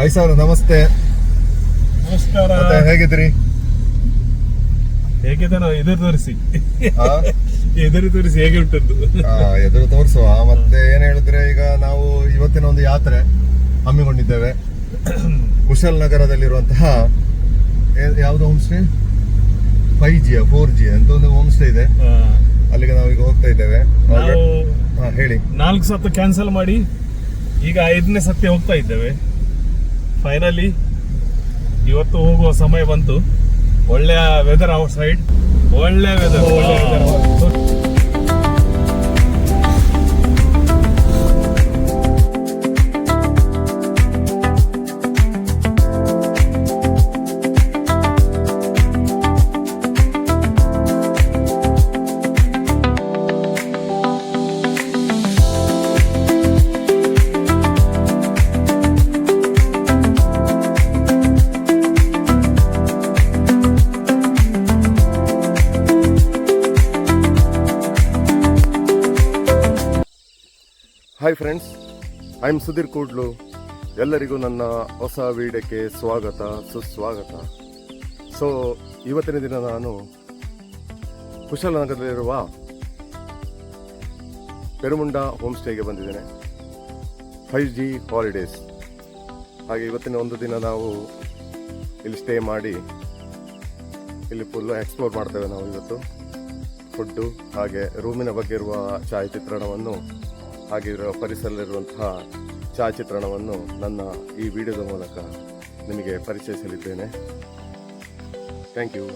Hi sir, ನಮಸ್ತೆ. ನಮಸ್ಕಾರ. ಹೇಗಿದ್ದೀರಿ? ಹೇಗಿದ್ದಾನೋ ಎದುರು ತೋರಿಸಿ ಹೇಗೆ ಉಂಟದ್ದು ಎದುರು ತೋರಿಸುವ. ಮತ್ತೆ ಏನ್ ಹೇಳಿದ್ರೆ, ಈಗ ನಾವು ಇವತ್ತಿನ ಒಂದು ಯಾತ್ರೆ ಹಮ್ಮಿಕೊಂಡಿದ್ದೇವೆ. ಕುಶಲ್ ನಗರದಲ್ಲಿರುವಂತಹ ಯಾವ್ದು ಹೋಮ್ ಸ್ಟೇ, 5G 4G ಅಂತ ಒಂದು ಹೋಮ್ ಸ್ಟೇ ಇದೆ. ಅಲ್ಲಿಗೆ ನಾವೀಗ ಹೋಗ್ತಾ ಇದ್ದೇವೆ. ಹೇಳಿ. 4 ಸತ್ತು ಕ್ಯಾನ್ಸಲ್ ಮಾಡಿ ಈಗ 5ನೇ ಸತ್ಯ ಹೋಗ್ತಾ ಇದ್ದೇವೆ. ಫೈನಲಿ ಇವತ್ತು ಹೋಗುವ ಸಮಯ ಬಂತು. ಒಳ್ಳೆಯ ವೆದರ್ ಔಟ್ ಸೈಡ್, ಒಳ್ಳೆ weather. Hi friends, I am Sudheer Kudlu. ಎಲ್ಲರಿಗೂ ನನ್ನ ಹೊಸ ವಿಡಿಯೋಕ್ಕೆ ಸ್ವಾಗತ, ಸುಸ್ವಾಗತ. ಸೊ ಇವತ್ತಿನ ದಿನ ನಾನು ಕುಶಾಲನಗರದಲ್ಲಿರುವ ಪೆರುಮುಂಡ ಹೋಮ್ ಸ್ಟೇಗೆ ಬಂದಿದ್ದೇನೆ. 5G holidays. ಹಾಗೆ ಇವತ್ತಿನ ಒಂದು ದಿನ ನಾವು ಇಲ್ಲಿ ಸ್ಟೇ ಮಾಡಿ ಇಲ್ಲಿ ಫುಲ್ ಎಕ್ಸ್ಪ್ಲೋರ್ ಮಾಡ್ತೇವೆ. ನಾವು ಇವತ್ತು ಫುಡ್ಡು ಹಾಗೆ ರೂಮಿನ ಬಗ್ಗೆ ಇರುವ ಛಾಯಾಚಿತ್ರಣವನ್ನು ಹಾಗೆ ಪರಿಸರದಲ್ಲಿರುವಂತಹ ಛಾಯಾಚಿತ್ರಣವನ್ನು ನನ್ನ ಈ ವಿಡಿಯೋದ ಮೂಲಕ ನಿಮಗೆ ಪರಿಚಯಿಸಲಿದ್ದೇನೆ. Thank you.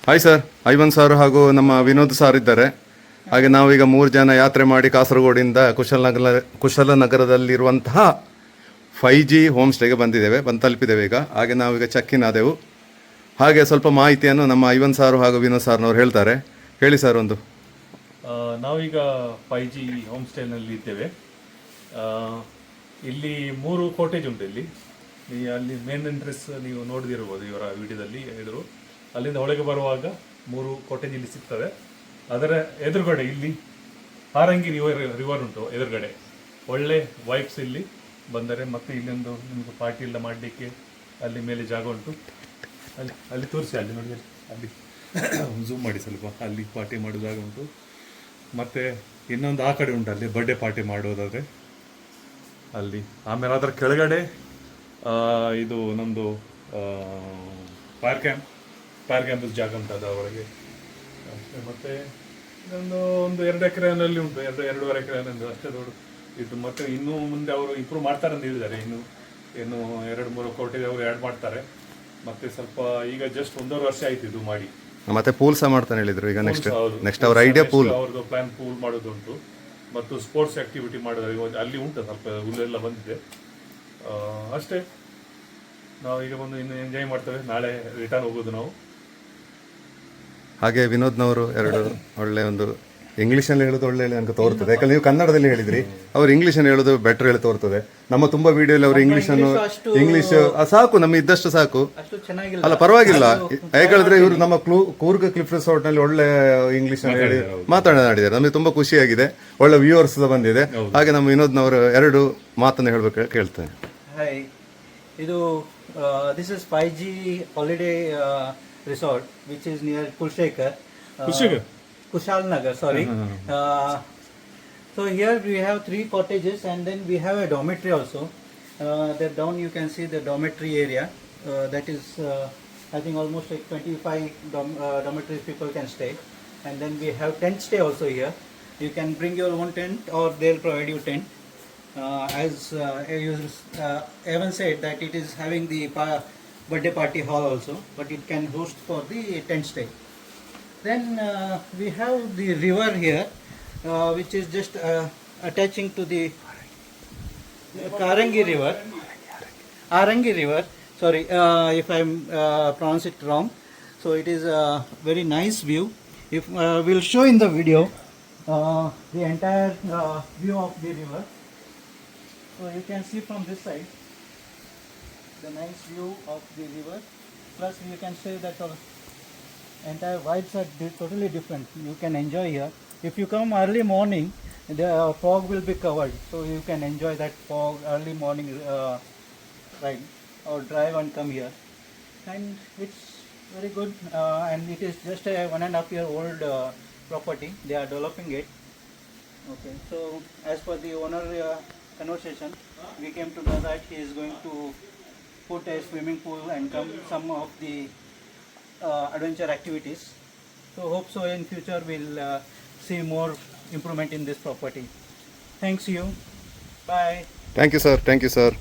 Hi sir, Ivan sir ಹಾಗೂ ನಮ್ಮ ವಿನೋದ್ ಸರ್ ಇದ್ದಾರೆ. ಹಾಗೆ ನಾವೀಗ 3 ಜನ ಯಾತ್ರೆ ಮಾಡಿ ಕಾಸರಗೋಡಿಂದ ಕುಶಲನಗರದಲ್ಲಿರುವಂತಹ 5G ಹೋಮ್ ಸ್ಟೇಗೆ ಬಂದಿದ್ದೇವೆ, ಬಂದು ತಲುಪಿದ್ದೇವೆ ಈಗ. ಹಾಗೆ ನಾವೀಗ ಚೆಕ್ ಇನ್ ಆದೆವು. ಹಾಗೆ ಸ್ವಲ್ಪ ಮಾಹಿತಿಯನ್ನು ನಮ್ಮ ಐವನ್ ಸಾರು ಹಾಗೂ ವಿನೋದ್ ಸಾರ್ನವ್ರು ಹೇಳ್ತಾರೆ. ಹೇಳಿ ಸರ್ ಒಂದು. ನಾವೀಗ 5G ಹೋಮ್ ಸ್ಟೇನಲ್ಲಿ ಇದ್ದೇವೆ. ಇಲ್ಲಿ 3 ಕಾಟೇಜ್ ಉಂಟು. ಇಲ್ಲಿ ಅಲ್ಲಿ ಮೇನ್ ಎಂಟ್ರೆನ್ಸ್ ನೀವು ನೋಡಿದಿರ್ಬೋದು ಇವರ ವಿಡಿಯೋದಲ್ಲಿ ಹೇಳಿದ್ರು. ಅಲ್ಲಿಂದ ಒಳಗೆ ಬರುವಾಗ 3 ಕಾಟೇಜ್ ಇಲ್ಲಿ ಸಿಗ್ತವೆ. ಅದರ ಎದುರುಗಡೆ ಇಲ್ಲಿ ಹಾರಂಗಿ ರಿವರ್ ಉಂಟು ಎದುರುಗಡೆ. ಒಳ್ಳೆ ವೈಬ್ಸ್ ಇಲ್ಲಿ ಬಂದರೆ. ಮತ್ತು ಇಲ್ಲೊಂದು ನಿಮಗೆ ಪಾರ್ಟಿ ಎಲ್ಲ ಮಾಡಲಿಕ್ಕೆ ಅಲ್ಲಿ ಮೇಲೆ ಜಾಗ ಉಂಟು. ಅಲ್ಲಿ ತೋರಿಸಿ, ಅಲ್ಲಿ ನೋಡಿ, ಅಲ್ಲಿ ಝೂಮ್ ಮಾಡಿ ಸ್ವಲ್ಪ. ಅಲ್ಲಿ ಪಾರ್ಟಿ ಮಾಡೋ ಜಾಗ ಉಂಟು. ಮತ್ತು ಇನ್ನೊಂದು ಆ ಕಡೆ ಉಂಟು, ಅಲ್ಲಿ ಬರ್ಡೇ ಪಾರ್ಟಿ ಮಾಡೋದಾದರೆ ಅಲ್ಲಿ. ಆಮೇಲೆ ಅದರ ಕೆಳಗಡೆ ಇದು ನಮ್ಮದು ಫೈರ್ ಕ್ಯಾಂಪಸ್ ಜಾಗ ಉಂಟು ಅದು ಒಳಗೆ. ಮತ್ತು ಒಂದು 2 ಎಕರೆನಲ್ಲಿ ಉಂಟು, 2.5 ಎಕರೆನಲ್ಲಿ ಅಷ್ಟೇ ದೊಡ್ಡ ಇದು. ಮತ್ತು ಇನ್ನೂ ಮುಂದೆ ಅವರು ಇಂಪ್ರೂವ್ ಮಾಡ್ತಾರೆ ಅಂತ ಹೇಳಿದ್ದಾರೆ. ಇನ್ನು 2-3 ಕೋಟಿ ಅವರು ಆ್ಯಡ್ ಮಾಡ್ತಾರೆ. ಮತ್ತು ಸ್ವಲ್ಪ ಈಗ ಜಸ್ಟ್ 1.5 ವರ್ಷ ಆಯ್ತು ಇದು ಮಾಡಿ. ಮತ್ತೆ ಪೂಲ್ ಸಹ ಮಾಡ್ತಾನೆ ಹೇಳಿದ್ರು. ಈಗ ನೆಕ್ಸ್ಟ್ ಅವ್ರ ಐಡಿಯಾ ಪೂಲ್, ಅವ್ರದ್ದು ಪ್ಲಾನ್ ಪೂಲ್ ಮಾಡೋದುಂಟು. ಮತ್ತು ಸ್ಪೋರ್ಟ್ಸ್ ಆಕ್ಟಿವಿಟಿ ಮಾಡೋದು ಅಲ್ಲಿ ಉಂಟು. ಸ್ವಲ್ಪ ಹುಲ್ಲೆಲ್ಲ ಬಂದಿದೆ ಅಷ್ಟೇ. ನಾವು ಈಗ ಬಂದು ಇನ್ನು ಎಂಜಾಯ್ ಮಾಡ್ತೇವೆ. ನಾಳೆ ರಿಟರ್ನ್ ಹೋಗೋದು ನಾವು. ಹಾಗೆ ವಿನೋದ್ನವರು ಎರಡು ಒಳ್ಳೆ ಒಂದು ಇಂಗ್ಲೀಷಲ್ಲಿ ಹೇಳೋದು ಒಳ್ಳೆ ನನಗೆ ತೋರ್ತದೆ. ಯಾಕಂದ್ರೆ ನೀವು ಕನ್ನಡದಲ್ಲಿ ಹೇಳಿದ್ರಿ, ಅವ್ರು ಇಂಗ್ಲೀಷನ್ನು ಹೇಳೋದು ಬೆಟರ್ ಹೇಳಿ ತೋರ್ತದೆ. ನಮ್ಮ ತುಂಬಾ ವಿಡಿಯೋಲಿ ಅವರು ಇಂಗ್ಲೀಷ್ ಸಾಕು, ನಮಗೆ ಇದ್ದಷ್ಟು ಸಾಕು. ಅಲ್ಲ ಪರವಾಗಿಲ್ಲ. ಯಾಕಂದ್ರೆ ಇವರು ನಮ್ಮ ಕೂರ್ಗ್ ಕ್ಲಿಫ್ ರೆಸಾರ್ಟ್ ನಲ್ಲಿ ಒಳ್ಳೆ ಇಂಗ್ಲೀಷ್ ಹೇಳಿ ಮಾತನಾಡಿದ್ದಾರೆ. ನಮಗೆ ತುಂಬಾ ಖುಷಿಯಾಗಿದೆ. ಒಳ್ಳೆ ವ್ಯೂವರ್ಸ್ ಬಂದಿದೆ. ಹಾಗೆ ನಮ್ಮ ವಿನೋದ್ನವರು 2 ಮಾತನ್ನು ಹೇಳ್ಬೇಕು ಕೇಳ್ತೇನೆ. ಹಾಯ್, ಇದು this is 5G holiday resort which is near Kulshekar. Kushal Nagar, sorry. So here we have 3 cottages and then we have a dormitory also. There down you can see the dormitory area. That is I think almost like 25 dormitories people can stay. And then we have tent stay also here. You can bring your own tent or they'll provide you tent. As Evan said that it is having the birthday party hall also, but it can host for the tent stay. Then we have the river here, which is just attaching to the Arangi River. Sorry if I pronounce it wrong. So it is a very nice view. If we'll show in the video the entire view of the river. So you can see from this side the nice view of the river. Plus you can say that entire vibes are totally different. You can enjoy here. If you come early morning, the fog will be covered, so you can enjoy that fog early morning ride or drive and come here. And it's very good. And it is just a 1.5 year old property. They are developing it. Okay. So as per the owner conversation, we came to know that he is going to put a swimming pool and some of the adventure activities. So hope so in future we'll see more improvement in this property. Thanks you. Bye. Thank you sir. Thank you sir.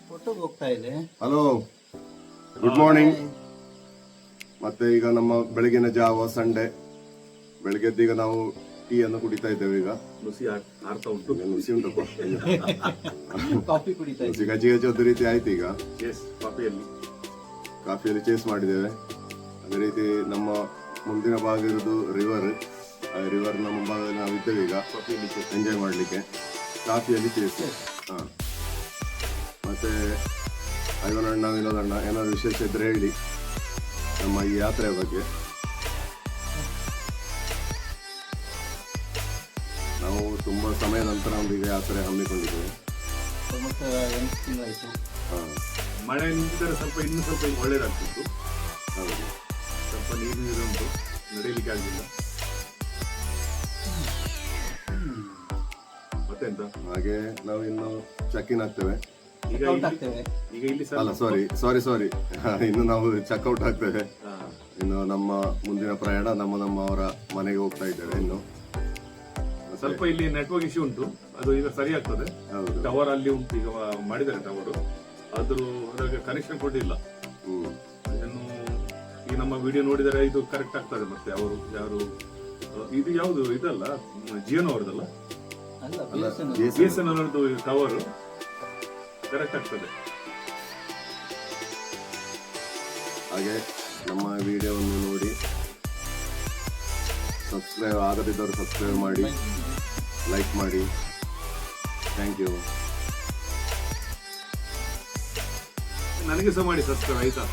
ಫೋಟೋಗೆ ಹೋಗ್ತಾ ಇದೆ. Hello, good morning. ಮತ್ತೆ ಈಗ ನಮ್ಮ ಬೆಳಗಿನ ಜಾವ Sunday, ಬೆಳಗ್ಗೆದ್ದೀಗ ನಾವು tea ಅನ್ನು ಕುಡಿತಾ ಇದ್ದೇವೆ. ಈಗ ನುಸಿ ಆಡ್ತಾ ಉಂಟು. ನುಸಿ ಉಂಟಪ್ಪ, ಕಾಫಿ ಕುಡಿತಾ ಇದೆ. ನುಸಿ ಗಜ್ಜಿ ಗಜ್ಜಿ ಒಂದು ರೀತಿ ಆಯ್ತು. ಈಗ ಕಾಫಿಯಲ್ಲಿ ಚೇಸ್ ಮಾಡಿದ್ದೇವೆ. ಅದೇ ರೀತಿ ನಮ್ಮ ಮುಂದಿನ ಭಾಗ ಇರೋದು ರಿವರ್. ಆ ರಿವರ್ ನಮ್ಮ ಭಾಗದಲ್ಲಿ ನಾವು ಇದ್ದೇವೆ ಈಗ ಎಂಜಾಯ್ ಮಾಡಲಿಕ್ಕೆ. ಕಾಫಿಯಲ್ಲಿ ಚೇಸ್. ಹಾಂ, ಮತ್ತೆ ಐವನಣ್ಣ ವಿನೋದಣ್ಣ ಏನಾದ್ರು ವಿಶೇಷ ಇದ್ರೆ ಹೇಳಿ ನಮ್ಮ ಈ ಯಾತ್ರೆಯ ಬಗ್ಗೆ. ನಾವು ತುಂಬ ಸಮಯ ನಂತರ ಒಂದೀಗ ಯಾತ್ರೆ ಹಮ್ಮಿಕೊಂಡಿದ್ದೇವೆ. almost 8 ತಿಂಗಳಾಯ್ತು. ಹಾಂ, ಮಳೆ ನಿಂತಿದ್ದರೆ ಸ್ವಲ್ಪ ಇನ್ನೂ ಸ್ವಲ್ಪ ಒಳ್ಳೇದಾಗ್ತಿತ್ತು. ಹೌದು. ಸ್ವಲ್ಪ ನೀರು ಉಂಟು, ನಡೆಯಲಿಕ್ಕೆ ಆಗಲಿಲ್ಲ. ಮತ್ತೆಂತ ಹಾಗೆ ನಾವು ಇನ್ನು ಚೆಕ್ ಇನ್ ಆಗ್ತೇವೆ. ಈಗ Out ಇಲ್ಲಿ- ಆಗ್ತೇವೆ. ಈಗ ಇಲ್ಲಿ ಅಲ್ಲ, ಸಾರಿ ಇನ್ನು ನಾವು ಚೆಕ್ಔಟ್ ಆಗ್ತೇವೆ. ಇನ್ನು ನಮ್ಮ ಮುಂದಿನ ಪ್ರಯಾಣ ಅವರ ಮನೆಗೆ ಹೋಗ್ತಾ ಇದ್ದೇವೆ. ಇನ್ನು ಸ್ವಲ್ಪ ಇಲ್ಲಿ ನೆಟ್ವರ್ಕ್ ಇಶ್ಯೂ ಉಂಟು, ಅದು ಈಗ ಸರಿ ಆಗ್ತದೆ. ಹೌದು. ಟವರ್ ಅಲ್ಲಿ ಉಂಟು, ಈಗ ಮಾಡಿದ್ದಾರೆ ಟವರ್, ಆದ್ರೂ ಅದ್ರಾಗ ಕನೆಕ್ಷನ್ ಕೊಟ್ಟಿಲ್ಲ. ಹ್ಮ್. ಇದನ್ನು ಈ ನಮ್ಮ ವಿಡಿಯೋ ನೋಡಿದರೆ ಇದು ಕರೆಕ್ಟ್ ಆಗ್ತದೆ. ಮತ್ತೆ ಅವರು ಯಾರು ಇದು ಯಾವುದು ಇದಲ್ಲ, ಜಿಯೋನೋ ಅವ್ರದಲ್ಲ, ಅಲ್ಲ, ಅಲ್ಲ, BSNL. BSNL ಅವ್ರದ್ದು ಟವರ್ ಕರೆಕ್ಟ್ ಆಗ್ತದೆ. ಹಾಗೆ ನಮ್ಮ ವಿಡಿಯೋವನ್ನು ನೋಡಿ ಸಬ್ಸ್ಕ್ರೈಬ್ ಆಗದಿದ್ದವರು ಸಬ್ಸ್ಕ್ರೈಬ್ ಮಾಡಿ, ಲೈಕ್ ಮಾಡಿ. Thank you. ನನಗೆ ಸಹ ಮಾಡಿ ಸಬ್ಸ್ಕ್ರೈಬ್ ಆಯ್ತಾ?